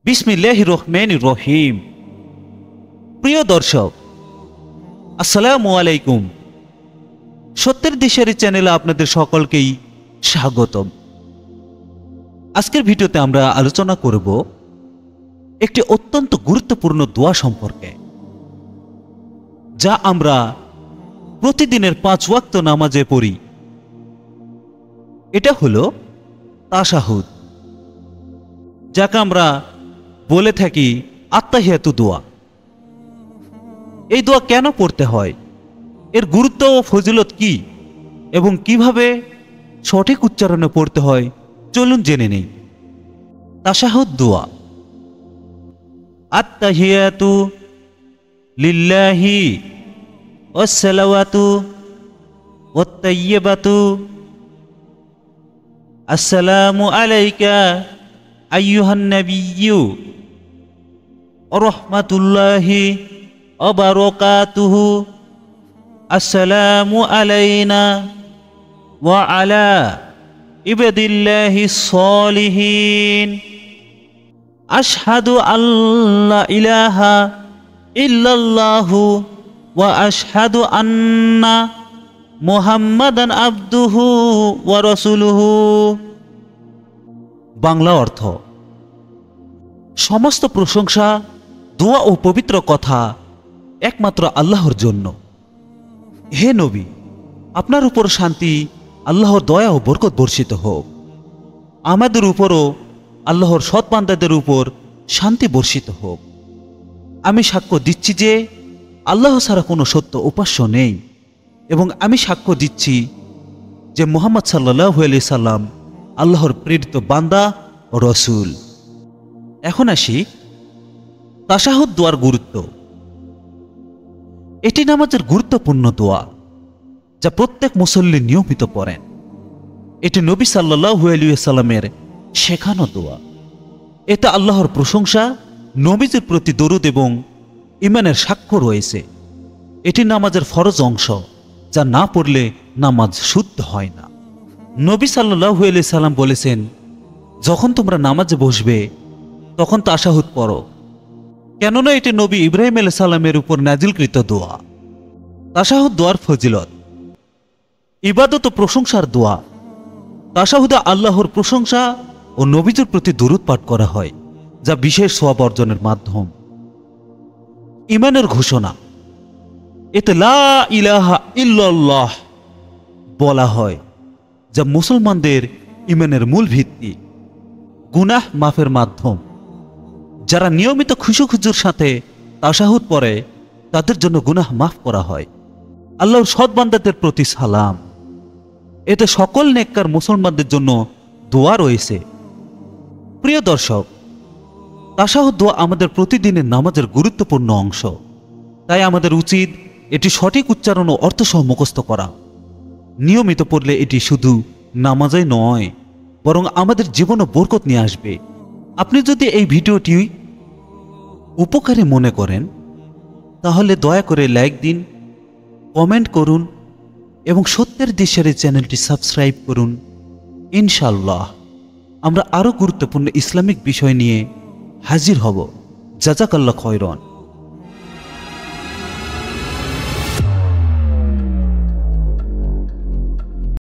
বিসমিল্লাহির রহমানির রহিম। প্রিয় দর্শক, আসসালামু আলাইকুম। সত্যের দিশারি চ্যানেলে আপনাদের সকলকেই স্বাগতম। আজকের ভিডিওতে আমরা আলোচনা করব একটি অত্যন্ত গুরুত্বপূর্ণ দোয়া সম্পর্কে, যা আমরা প্রতিদিনের 5 ওয়াক্ত নামাজে পড়ি। এটা হলো তাশাহুদ, যাকে আমরা বলে থাকি আত্তাহিয়াতু দোয়া। এই দোয়া কেন পড়তে হয়, এর গুরুত্ব ও ফজিলত কি এবং কিভাবে সঠিক উচ্চারণে পড়তে হয়, চলুন জেনে নেই। তাশাহুদ দোয়া। আত্তাহিয়াতু লিল্লাহি ওয়াসসালাওয়াতু ওয়াত-তাইয়্যিবাতু আসসালামু আলাইকা আইয়ুহান নাবিয়্যু ওয়া রাহমাতুল্লাহি ওয়া বারাকাতুহু আসসালামু আলাইনা ওয়া আলা ইবাদিল্লাহিস সলিহিন আশহাদু আল্লা ইলাহা ইল্লাল্লাহু ওয়া আশহাদু আন্না মুহাম্মাদান আবদুহু ওয়া রাসূলুহু। বাংলা অর্থ: সমস্ত প্রশংসা, দোয়া ও পবিত্র কথা একমাত্র আল্লাহর জন্য। হে নবী, আপনার উপর শান্তি, আল্লাহর দয়া ও বরকত বর্ষিত হোক। আমাদের উপরও আল্লাহর সৎ বান্দাদের উপর শান্তি বর্ষিত হোক। আমি সাক্ষ্য দিচ্ছি যে আল্লাহ ছাড়া কোনো সত্য উপাস্য নেই, এবং আমি সাক্ষ্য দিচ্ছি যে মুহাম্মদ সাল্লাল্লাহু আলাইহি সাল্লাম আল্লাহর প্রেরিত বান্দা ও রসুল। এখন আসি তাশাহুদ দোয়ার গুরুত্ব। এটি নামাজের গুরুত্বপূর্ণ দোয়া, যা প্রত্যেক মুসল্লি নিয়মিত পড়েন। এটি নবী সাল্লাল্লাহু আলাইহি সাল্লামের শেখানো দোয়া। এতে আল্লাহর প্রশংসা, নবীজির প্রতি দরুদ এবং ঈমানের সাক্ষ্য রয়েছে। এটি নামাজের ফরজ অংশ, যা না পড়লে নামাজ শুদ্ধ হয় না। নবী সাল্লাল্লাহু আলাইহি সাল্লাম বলেছেন, যখন তোমরা নামাজে বসবে তখন তাশাহুদ পড়ো, কেননা এটি নবী ইব্রাহিম আলাইহিস সালামের উপর নাজিলকৃত দোয়া। তাশাহুদ দোয়ার ফজিলত। ইবাদত ও প্রশংসার দোয়া। তাশাহুদে আল্লাহর প্রশংসা ও নবীজির প্রতি দরুদ পাঠ করা হয়, যা বিশেষ সওয়াব অর্জনের মাধ্যম। ঈমানের ঘোষণা। এতে লা ইলাহা ইল্লাল্লাহ বলা হয়, যা মুসলমানদের ঈমানের মূল ভিত্তি। গুনাহ মাফের মাধ্যম। যারা নিয়মিত খুশুখুজুর সাথে তাশাহুদ পড়ে তাদের জন্য গুনাহ মাফ করা হয়। আল্লাহর সৎ বান্দাদের প্রতি সালাম। এতে সকল নেককার মুসলমানদের জন্য দোয়া রয়েছে। প্রিয় দর্শক, তাশাহুদ দোয়া আমাদের প্রতিদিনের নামাজের গুরুত্বপূর্ণ অংশ। তাই আমাদের উচিত এটি সঠিক উচ্চারণ ও অর্থসহ মুখস্থ করা। নিয়মিত পড়লে এটি শুধু নামাজই নয়, বরং আমাদের জীবনে বরকত নিয়ে আসবে। আপনি যদি এই ভিডিওটি উপকারী মনে করেন তাহলে দয়া করে লাইক দিন, কমেন্ট করুন এবং সত্যের দিশারি চ্যানেলটি সাবস্ক্রাইব করুন। ইনশাআল্লাহ আমরা আরও গুরুত্বপূর্ণ ইসলামিক বিষয় নিয়ে হাজির হব। জাযাকাল্লাহ খয়রান।